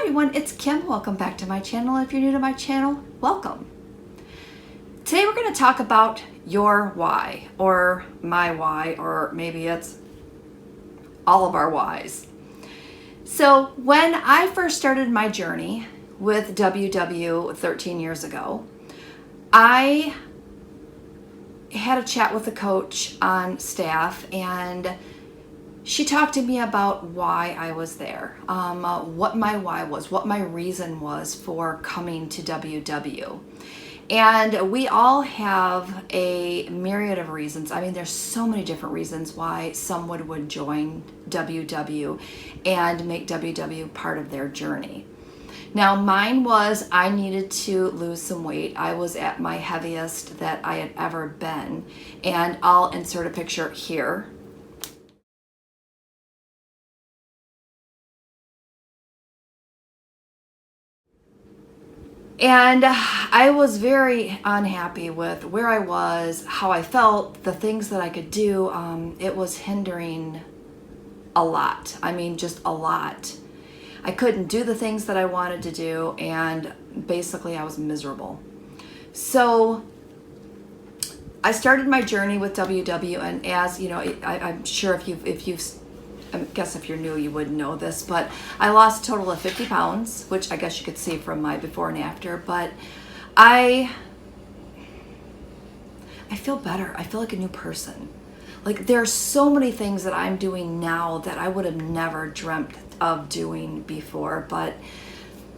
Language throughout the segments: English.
everyone, it's Kim. Welcome back to my channel. If you're new to my channel, welcome. Today we're going to talk about your why, or my why, or maybe it's all of our whys. So when I first started my journey with WW 13 years ago, I had a chat with a coach on staff, and she talked to me about why I was there, what my why was, what my reason was for coming to WW. And we all have a myriad of reasons. I mean, there's so many different reasons why someone would join WW and make WW part of their journey. Now, mine was I needed to lose some weight. I was at my heaviest that I had ever been. And I'll insert a picture here. And I was very unhappy with where I was, how I felt, the things that I could do. It was hindering a lot. I mean, just a lot. I couldn't do the things that I wanted to do, and basically I was miserable. So I started my journey with WW, and as you know, I'm sure I guess if you're new, you wouldn't know this, but I lost a total of 50 pounds, which I guess you could see from my before and after, but I feel better. I feel like a new person. Like, there are so many things that I'm doing now that I would have never dreamt of doing before, but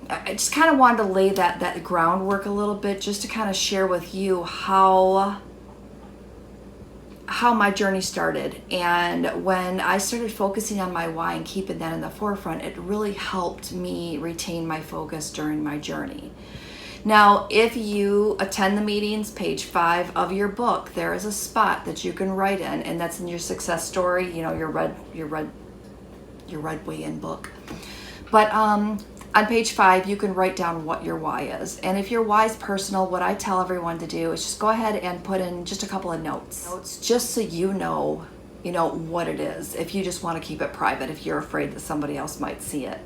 I just kind of wanted to lay that groundwork a little bit, just to kind of share with you how my journey started. And when I started focusing on my why and keeping that in the forefront, it really helped me retain my focus during my journey. Now, if you attend the meetings, page 5 of your book, there is a spot that you can write in, and that's in your success story, you know, your red way in book. But on page 5, you can write down what your why is. And if your why is personal, what I tell everyone to do is just go ahead and put in just a couple of notes just so you know what it is, if you just want to keep it private, if you're afraid that somebody else might see it.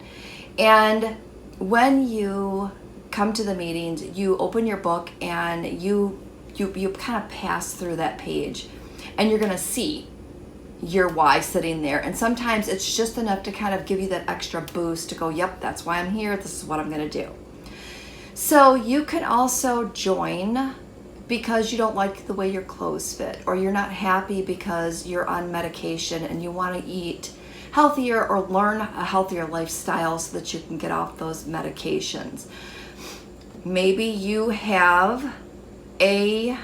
And when you come to the meetings, you open your book and you kind of pass through that page, and you're going to see your why sitting there. And sometimes it's just enough to kind of give you that extra boost to go, yep, that's why I'm here. This is what I'm going to do. So you can also join because you don't like the way your clothes fit, or you're not happy because you're on medication and you want to eat healthier or learn a healthier lifestyle so that you can get off those medications. Maybe you have an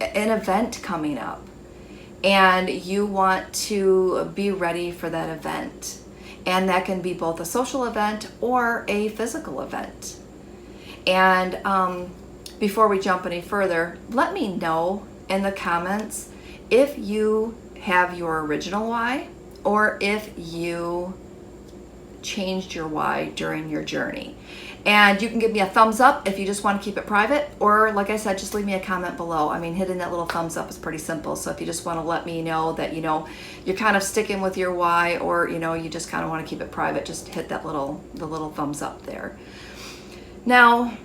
event coming up, and you want to be ready for that event. And that can be both a social event or a physical event. And before we jump any further, let me know in the comments if you have your original why, or if you changed your why during your journey. And you can give me a thumbs up if you just want to keep it private, or like I said, just leave me a comment below. I mean, hitting that little thumbs up is pretty simple. So if you just want to let me know that, you're kind of sticking with your why, or, you just kind of want to keep it private, just hit that the little thumbs up there. Now,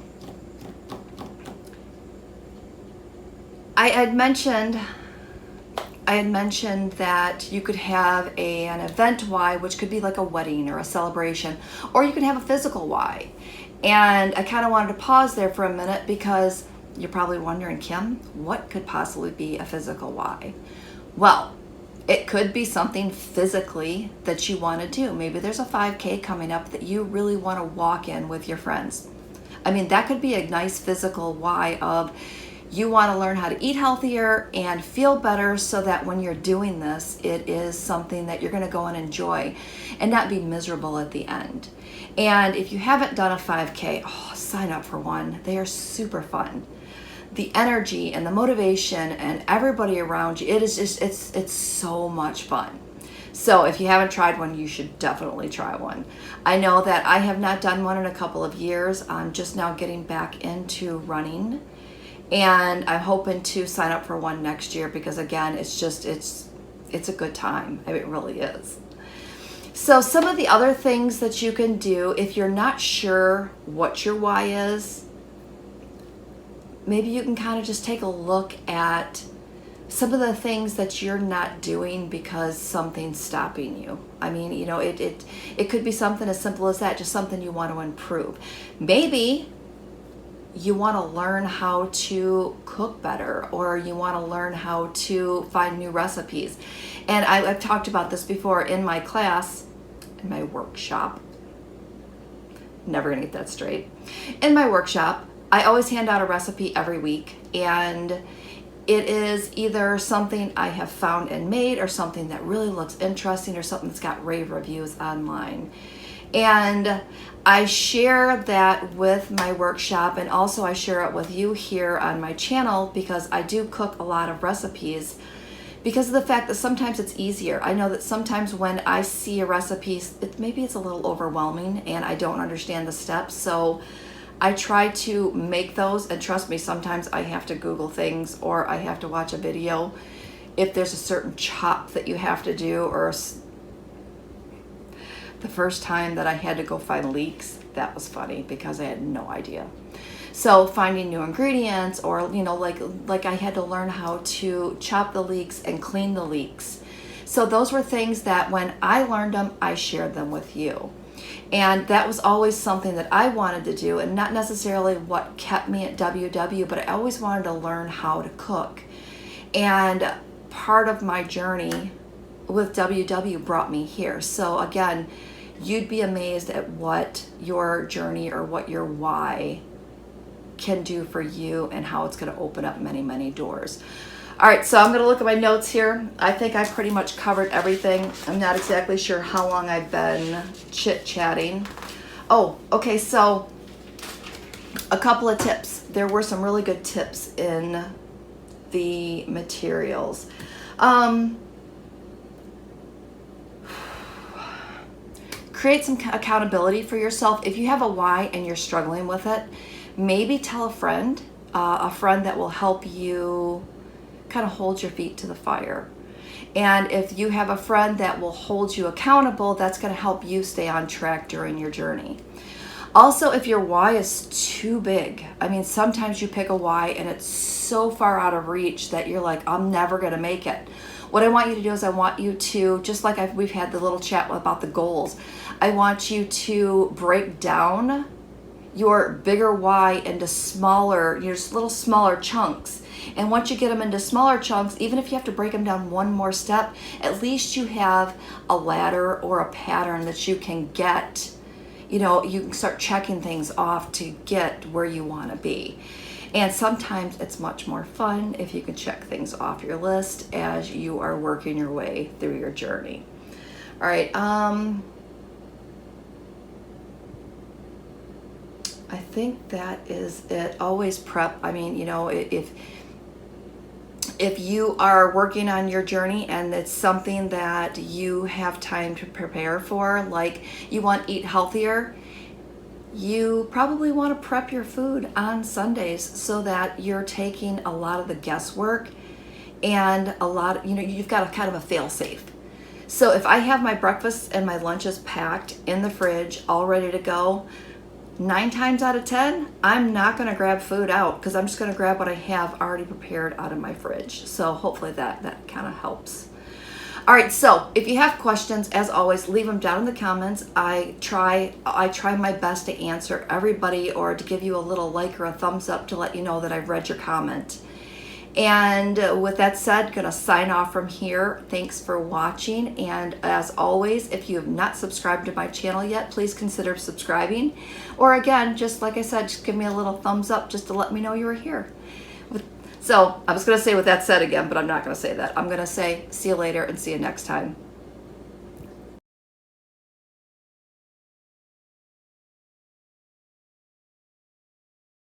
I had mentioned that you could have an event why, which could be like a wedding or a celebration, or you could have a physical why. And I kind of wanted to pause there for a minute, because you're probably wondering, Kim, what could possibly be a physical why? Well, it could be something physically that you want to do. Maybe there's a 5K coming up that you really want to walk in with your friends. I mean, that could be a nice physical why of you want to learn how to eat healthier and feel better, so that when you're doing this, it is something that you're going to go and enjoy and not be miserable at the end. And if you haven't done a 5K, sign up for one. They are super fun. The energy and the motivation and everybody around you, it is just, it's so much fun. So if you haven't tried one, you should definitely try one. I know that I have not done one in a couple of years. I'm just now getting back into running, and I'm hoping to sign up for one next year, because again, it's a good time. I mean, it really is. So some of the other things that you can do if you're not sure what your why is, maybe you can kind of just take a look at some of the things that you're not doing because something's stopping you. I mean, you know, it could be something as simple as that, just something you want to improve. Maybe you want to learn how to cook better, or you want to learn how to find new recipes. And I've talked about this before in my class, in my workshop. Never gonna get that straight. In my workshop, I always hand out a recipe every week, and it is either something I have found and made, or something that really looks interesting, or something that's got rave reviews online. And I share that with my workshop, and also I share it with you here on my channel, because I do cook a lot of recipes because of the fact that sometimes it's easier. I know that sometimes when I see a recipe, maybe it's a little overwhelming and I don't understand the steps. So I try to make those, and trust me, sometimes I have to Google things or I have to watch a video. If there's a certain chop that you have to do, or the first time that I had to go find leeks, that was funny because I had no idea. So finding new ingredients, or you know, like I had to learn how to chop the leeks and clean the leeks. So those were things that when I learned them, I shared them with you. And that was always something that I wanted to do, and not necessarily what kept me at WW, but I always wanted to learn how to cook. And part of my journey with WW brought me here. So again, you'd be amazed at what your journey or what your why can do for you, and how it's going to open up many, many doors. All right, so I'm going to look at my notes here. I think I pretty much covered everything. I'm not exactly sure how long I've been chit-chatting. Oh, okay, so a couple of tips. There were some really good tips in the materials. Create some accountability for yourself. If you have a why and you're struggling with it, maybe tell a friend that will help you kind of hold your feet to the fire. And if you have a friend that will hold you accountable, that's going to help you stay on track during your journey. Also, if your why is too big, I mean, sometimes you pick a why and it's so far out of reach that you're like, I'm never going to make it. What I want you to do is I want you to, just like we've had the little chat about the goals, I want you to break down your bigger why into smaller, your little smaller chunks. And once you get them into smaller chunks, even if you have to break them down one more step, at least you have a ladder or a pattern that you can get. You know, you can start checking things off to get where you want to be. And sometimes it's much more fun if you can check things off your list as you are working your way through your journey. All right, I think that is it. Always prep. I mean, you know, if you are working on your journey and it's something that you have time to prepare for, like you want to eat healthier, you probably want to prep your food on Sundays so that you're taking a lot of the guesswork and a lot, you know, you've got a kind of a fail safe. So if I have my breakfasts and my lunches packed in the fridge, all ready to go, 9 times out of 10, I'm not going to grab food out because I'm just going to grab what I have already prepared out of my fridge. So hopefully that kind of helps. All right, so if you have questions, as always, leave them down in the comments. I try my best to answer everybody, or to give you a little like or a thumbs up to let you know that I've read your comment. And with that said, gonna sign off from here. Thanks for watching, and as always, if you have not subscribed to my channel yet, please consider subscribing, or again, just like I said, just give me a little thumbs up just to let me know you were here. So I was gonna say with that said again, but I'm not gonna say that. I'm gonna say see you later and see you next time.